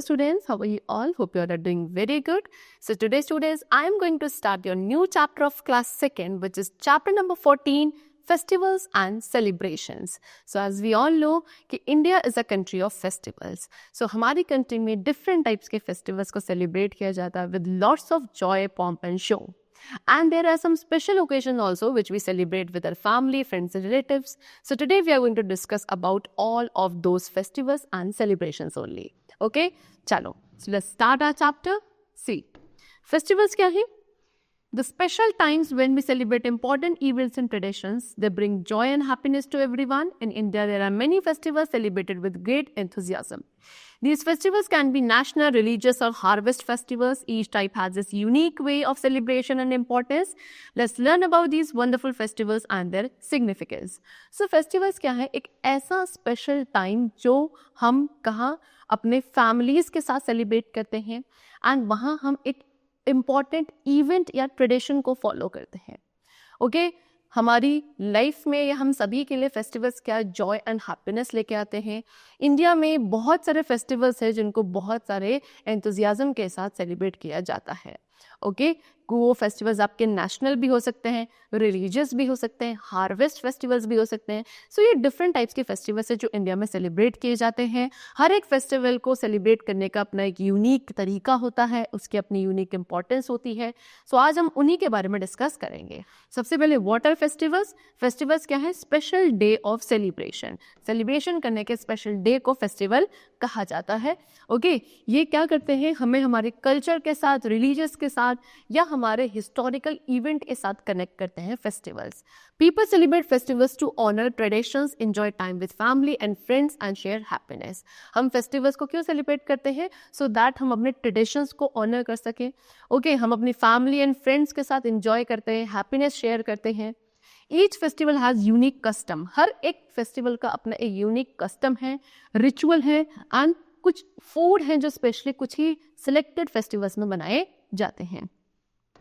students, how are you all? Hope you all are doing very good. So today students, I am going to start your new chapter of class 2nd, which is chapter number 14, festivals and celebrations. So as we all know कि India is a country of festivals. So हमारी country में different types के festivals को celebrate किया जाता है with lots of joy, pomp and show. And there are some special occasions also which we celebrate with our family, friends and relatives. So today we are going to discuss about all of those festivals and celebrations only. Okay? Chalo. So let's start our chapter. See. Festivals क्या है? The special times when we celebrate important events and traditions, they bring joy and happiness to everyone. In India, there are many festivals celebrated with great enthusiasm. These festivals can be national, religious or harvest festivals. Each type has its unique way of celebration and importance. Let's learn about these wonderful festivals and their significance. So festivals क्या है? एक ऐसा special time जो हम कहाँ अपने families के साथ celebrate करते हैं and वहाँ हम एक इम्पॉर्टेंट इवेंट या ट्रेडिशन को फॉलो करते हैं. ओके हमारी लाइफ में या हम सभी के लिए फेस्टिवल्स क्या जॉय एंड हैप्पीनेस लेके आते हैं. इंडिया में बहुत सारे फेस्टिवल्स हैं जिनको बहुत सारे एंथुजियाज्म के साथ सेलिब्रेट किया जाता है. ओके वो फेस्टिवल्स आपके नेशनल भी हो सकते हैं, रिलीजियस भी हो सकते हैं, हार्वेस्ट फेस्टिवल्स भी हो सकते हैं. सो ये डिफरेंट टाइप्स के फेस्टिवल्स है जो इंडिया में सेलिब्रेट किए जाते हैं. हर एक फेस्टिवल को सेलिब्रेट करने का अपना एक यूनिक तरीका होता है, उसकी अपनी यूनिक इंपॉर्टेंस होती है. सो आज हम उन्हीं के बारे में डिस्कस करेंगे. सबसे पहले व्हाट आर फेस्टिवल्स. फेस्टिवल्स क्या है? Special day of celebration. Celebration करने के स्पेशल डे को फेस्टिवल कहा जाता है. ओके ये क्या करते हैं? हमें हमारे कल्चर के साथ, रिलीजियस के साथ या हमारे हिस्टोरिकल इवेंट के साथ कनेक्ट करते हैं festivals. People celebrate festivals to honour traditions, enjoy time with family and friends and share happiness. हम फेस्टिवल्स को क्यों सेलिब्रेट करते हैं? सो दैट हम अपने ट्रेडिशंस को ऑनर कर सकें. ओके हम अपनी फैमिली एंड फ्रेंड्स के साथ एंजॉय करते हैं, हैप्पीनेस शेयर करते हैं. Each festival has unique custom. हर एक फेस्टिवल का अपना एक यूनिक कस्टम है, रिचुअल है एंड कुछ फूड हैं जो स्पेशली कुछ ही सिलेक्टेड फेस्टिवल्स में बनाए जाते हैं.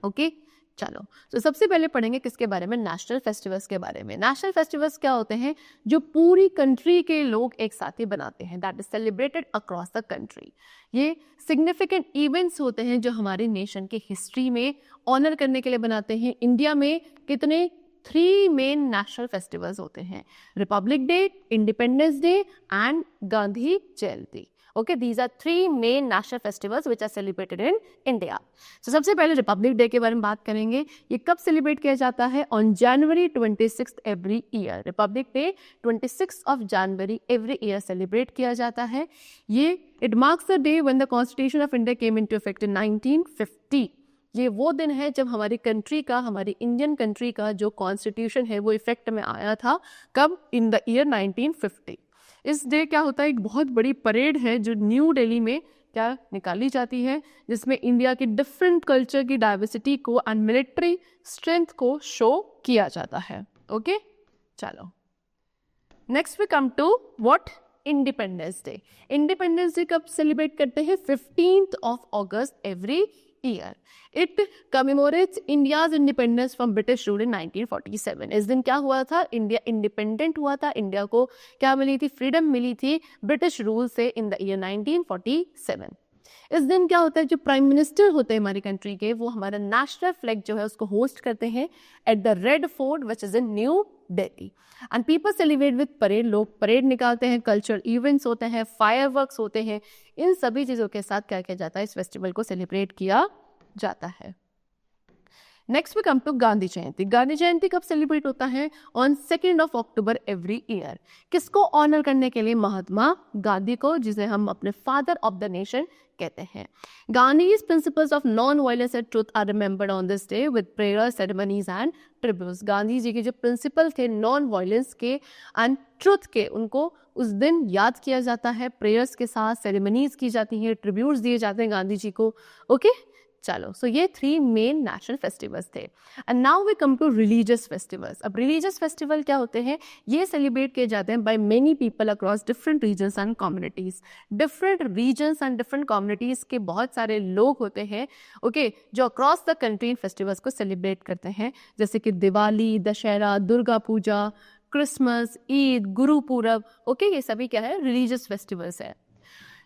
ओके चलो तो सबसे पहले पढ़ेंगे किसके बारे में? नेशनल फेस्टिवल्स के बारे में. नेशनल फेस्टिवल्स क्या होते हैं? जो पूरी कंट्री के लोग एक साथ ही बनाते हैं, that is celebrated across the country. ये सिग्निफिकेंट इवेंट्स होते हैं जो हमारे नेशन की हिस्ट्री में ऑनर करने के लिए बनाते हैं. इंडिया में कितने 3 मेन नेशनल फेस्टिवल्स होते हैं: Republic day, independence day and Gandhi Jayanti. Okay, these are 3 main national festivals which are celebrated in India. So सबसे पहले रिपब्लिक डे के बारे में बात करेंगे. ये कब सेलिब्रेट किया जाता है? On January 26 every year. Republic day 26 of January every year celebrate किया जाता है. ये it marks the day when the constitution of India came into effect in 1950. ये वो दिन है जब हमारी कंट्री का, हमारी इंडियन कंट्री का जो कॉन्स्टिट्यूशन है वो इफेक्ट में आया था. कब? In the year 1950. इस डे क्या होता है? एक बहुत बड़ी परेड है जो न्यू दिल्ली में क्या निकाली जाती है, जिसमें इंडिया की डिफरेंट कल्चर की डाइवर्सिटी को एंड मिलिट्री स्ट्रेंथ को शो किया जाता है. ओके चलो next we come to what? Independence day. Independence day कब सेलिब्रेट करते हैं? 15th of August every year. It commemorates India's independence from British rule in 1947. इस दिन क्या हुआ था? इंडिया इंडिपेंडेंट हुआ था. इंडिया को क्या मिली थी? फ्रीडम मिली थी ब्रिटिश रूल से इन द ईयर 1947. इस दिन क्या होता है? जो प्राइम मिनिस्टर होते हैं हमारी कंट्री के, वो हमारा नेशनल फ्लैग जो है उसको होस्ट करते हैं at the red fort which is in new Delhi. And people celebrate with parade. लोग परेड निकालते हैं, कल्चरल इवेंट्स होते हैं, फायरवर्क्स होते हैं. इन सभी चीज़ों के साथ क्या किया जाता है? इस फेस्टिवल को सेलिब्रेट किया जाता है. Next we come to Gandhi Jayanti. Gandhi Jayanti कब सेलिब्रेट होता है? On 2nd of October every year. किसको ऑनर करने के लिए? महात्मा गांधी को, जिसे हम अपने फादर ऑफ द नेशन कहते हैं. Gandhi's principles of non violence and truth are remembered on this day with prayer ceremonies and tributes. Gandhi ji के जो प्रिंसिपल थे नॉन वायलेंस के एंड ट्रुथ के, उनको उस दिन याद किया जाता है. प्रेयर्स के साथ सेरेमनीज की जाती हैं, ट्रिब्यूट्स दिए जाते हैं गांधी जी को. ओके चलो सो ये 3 मेन नेशनल फेस्टिवल्स थे. And now we come to religious festivals. अब रिलीजियस फेस्टिवल क्या होते हैं? ये सेलिब्रेट किए जाते हैं by many people across different regions and communities. Different regions and different communities के बहुत सारे लोग होते हैं ओके जो अक्रॉस द कंट्री इन फेस्टिवल्स को सेलिब्रेट करते हैं, जैसे कि दिवाली, दशहरा, दुर्गा पूजा, क्रिसमस, ईद, गुरु पूरब. ओके ये सभी क्या है? रिलीजियस फेस्टिवल्स है.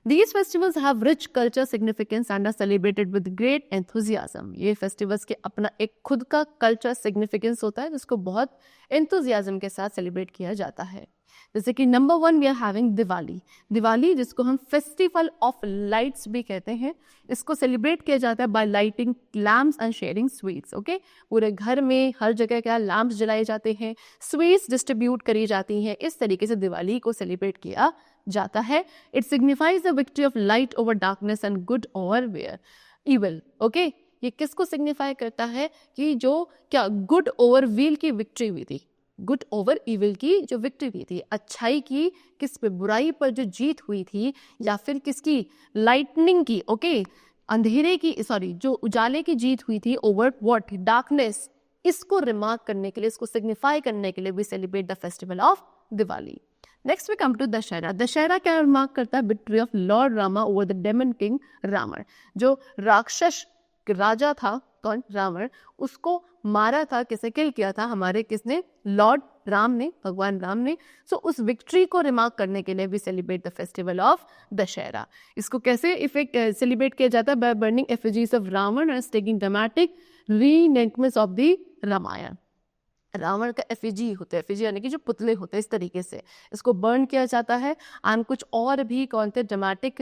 These festivals have rich culture significance and are celebrated with great enthusiasm. ये festivals के अपना एक खुद का culture significance होता है जिसको बहुत enthusiasm के साथ celebrate किया जाता है. जैसे कि number 1 we are having Diwali. Diwali जिसको हम फेस्टिवल ऑफ लाइट्स भी कहते हैं, इसको सेलिब्रेट किया जाता है by lighting lamps and sharing sweets. Okay, पूरे घर में हर जगह क्या लैम्प्स जलाए जाते हैं, स्वीट्स डिस्ट्रीब्यूट करी जाती हैं. इस तरीके से दिवाली को सेलिब्रेट किया जाता है. It signifies the victory of light over darkness and good over evil. Okay, ये किसको सिग्निफाई करता है कि जो क्या गुड ओवर वील की विक्ट्री हुई थी, गुड ओवर इविल की जो विक्ट्री हुई थी, अच्छाई की किस पे, बुराई पर जो जीत हुई थी, या फिर किसकी, लाइटनिंग की. ओके, अंधेरे की, सॉरी, जो उजाले की जीत हुई थी ओवर व्हाट, डार्कनेस. इसको रिमार्क करने के लिए, इसको सिग्निफाई करने के लिए we celebrate the festival of Diwali. Next we come to Dussehra. Dussehra क्या रिमार्क करता है? Victory of lord Rama over the demon king Ravana. जो राक्षस राजा था, कौन, रावण, उसको मारा था, किसे किल किया था, हमारे किसने, लॉर्ड राम ने, भगवान राम ने. सो उस विक्ट्री को रिमार्क करने के लिए we celebrate the festival of Dussehra. इसको कैसे इफेक्ट सेलिब्रेट किया जाता है? By burning effigies of Ravana and taking dramatic reenactments of the Ramayana. Ravana का एफिजी होता है, एफिजी यानी कि जो पुतले होते हैं, इस तरीके से इसको बर्न किया जाता है. एंड कुछ और भी कौन थे ड्रामेटिक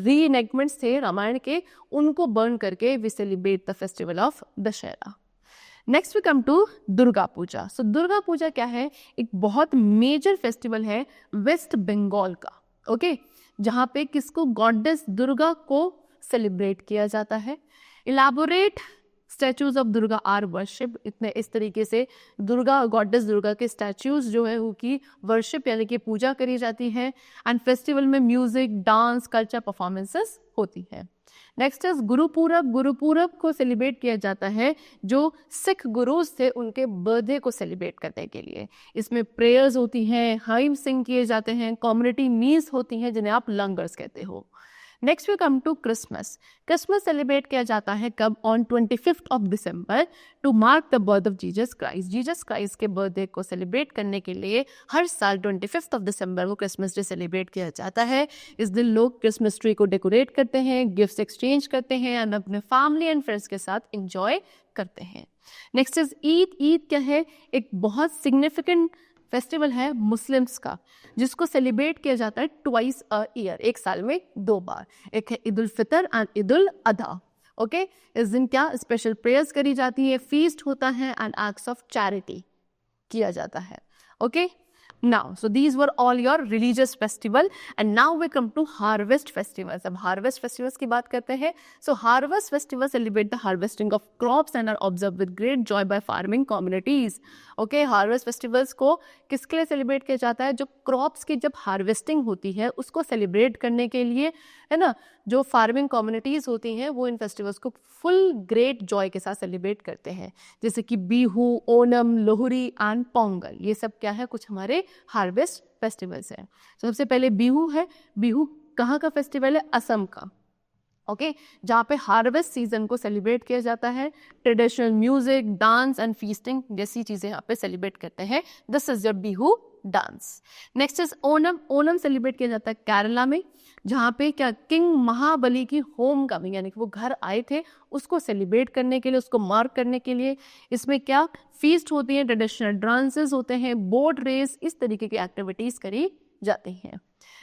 रीएनैक्टमेंट्स थे रामायण के, उनको बर्न करके we celebrate the festival of Dussehra. Next we come to Durga Puja. So Durga Puja क्या है? एक बहुत मेजर फेस्टिवल है वेस्ट बंगाल का. ओके, जहाँ पे किसको, गॉडेस दुर्गा को सेलिब्रेट किया जाता है. Elaborate statues of Durga are worship. इतने इस तरीके से दुर्गा, गॉडेस दुर्गा के स्टैचूज जो है उनकी वर्शिप यानी कि पूजा करी जाती है. एंड फेस्टिवल में म्यूजिक, डांस, कल्चर परफॉर्मेंसेस होती है. Next is Gurpurab. गुरुपूरब को सेलिब्रेट किया जाता है जो सिख गुरुज थे उनके बर्थडे को सेलिब्रेट करने के लिए. इसमें प्रेयर्स होती हैं, हाइम सिंग किए जाते हैं, कम्युनिटी मील्स होती हैं जिन्हें आप लंगर्स कहते हो. Next we come to Christmas. Christmas celebrate किया जाता है कब? On 25th of December to mark the birth of Jesus Christ. Jesus Christ के बर्थडे को सेलिब्रेट करने के लिए हर साल 25th ऑफ दिसंबर को क्रिसमस डे सेलिब्रेट किया जाता है. इस दिन लोग क्रिसमस ट्री को डेकोरेट करते हैं, गिफ्ट्स एक्सचेंज करते हैं एंड अपने फैमिली एंड फ्रेंड्स के साथ इंजॉय करते हैं. Next is Eid. ईद क्या है? एक बहुत सिग्निफिकेंट फेस्टिवल है मुस्लिम्स का, जिसको सेलिब्रेट किया जाता है ट्वाइस अ ईयर, एक साल में 2 बार. एक है ईद उल फितर एंड ईद उल अधा. ओके, इस दिन क्या स्पेशल प्रेयर्स करी जाती है, फीस्ट होता है एंड एक्ट्स ऑफ चैरिटी किया जाता है. Okay, now so these were all your religious festival and now we come to harvest festivals. अब harvest festivals की बात करते हैं. So harvest festivals celebrate the harvesting of crops and are observed with great joy by farming communities. Okay, harvest festivals को किसके लिए celebrate किया जाता है? जो क्रॉप्स की जब हार्वेस्टिंग होती है उसको सेलिब्रेट करने के लिए, है ना. जो फार्मिंग कम्युनिटीज़ होती हैं वो इन फेस्टिवल्स को फुल ग्रेट जॉय के साथ सेलिब्रेट करते हैं. जैसे कि बिहू, ओनम, लोहरी एंड पोंगल. ये सब क्या है? कुछ हमारे हार्वेस्ट फेस्टिवल्स हैं. सबसे पहले बिहू है. बिहू कहाँ का फेस्टिवल है? असम का. ओके, जहाँ पे हार्वेस्ट सीजन को सेलिब्रेट किया जाता है. Traditional music, dance and feasting जैसी चीज़ें यहाँ पे सेलिब्रेट करते हैं. This is your Bihu dance. Next is Onam. Onam celebrate किया जाता है केरला में, जहाँ पे क्या, किंग महाबली की होम कमिंग यानी कि वो घर आए थे, उसको सेलिब्रेट करने के लिए, उसको मार्क करने के लिए इसमें क्या फीस्ट होती है, ट्रेडिशनल डांसेस होते हैं, बोट रेस, इस तरीके की एक्टिविटीज़ करी जाती हैं.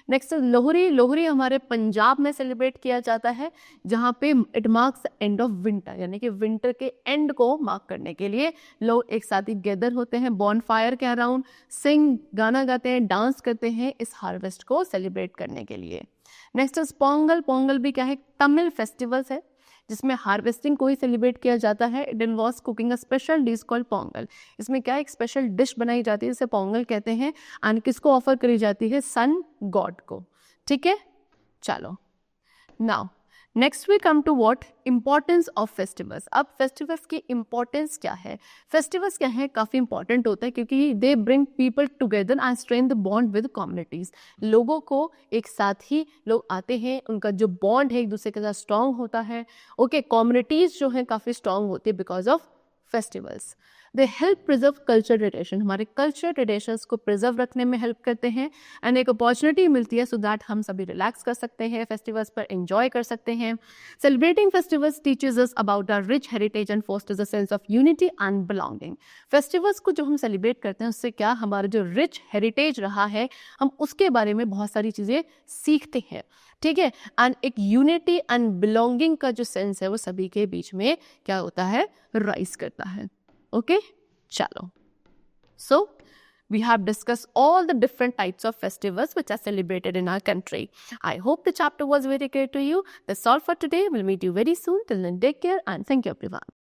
नेक्स्ट लोहरी. लोहरी हमारे पंजाब में सेलिब्रेट किया जाता है, जहाँ पे it marks the end of winter यानी कि विंटर के एंड को मार्क करने के लिए लोग एक साथ ही गैदर होते हैं, बॉन फायर के अराउंड, सिंग, गाना गाते हैं, डांस करते हैं इस हार्वेस्ट को सेलिब्रेट करने के लिए. Next is Pongal. पोंगल भी क्या है? तमिल फेस्टिवल्स है जिसमें हार्वेस्टिंग को ही सेलिब्रेट किया जाता है. It involves cooking a special dish called Pongal. इसमें क्या एक स्पेशल डिश बनाई जाती है जिसे पोंगल कहते हैं एंड किसको ऑफर करी जाती है? सन गॉड को. ठीक है, चलो now next we come to what, importance of festivals. अब फेस्टिवल्स की इंपॉर्टेंस क्या है? फेस्टिवल्स क्या है? काफ़ी इंपॉर्टेंट होता है क्योंकि they bring people together and strengthen the bond with communities. लोगों को एक साथ ही लोग आते हैं, उनका जो बॉन्ड है एक दूसरे के साथ स्ट्रॉन्ग होता है. ओके, कम्युनिटीज़ जो हैं काफ़ी स्ट्रॉन्ग होती है because of festivals, they help preserve culture tradition, हमारे कल्चर ट्रेडिशंस को प्रिजर्व रखने में हेल्प करते हैं एंड एक अपॉर्चुनिटी मिलती है सो दैट हम सभी रिलैक्स कर सकते हैं, फेस्टिवल्स पर एंजॉय कर सकते हैं. Celebrating festivals teaches us about our rich heritage and fosters a sense of unity and belonging. Festivals को जो हम सेलिब्रेट करते हैं उससे क्या हमारा जो रिच हेरिटेज रहा है हम उसके बारे में बहुत सारी चीज़ें सीखते हैं, ठीक है. एंड एक यूनिटी एंड बिलोंगिंग का जो सेंस है वो सभी के बीच में क्या होता है, राइज करता है. ओके, चलो. सो we have discussed all the different types of festivals which are celebrated in our country. I hope the chapter was very clear to you. That's all for today. We'll meet you very soon. Till then, take care and thank you everyone.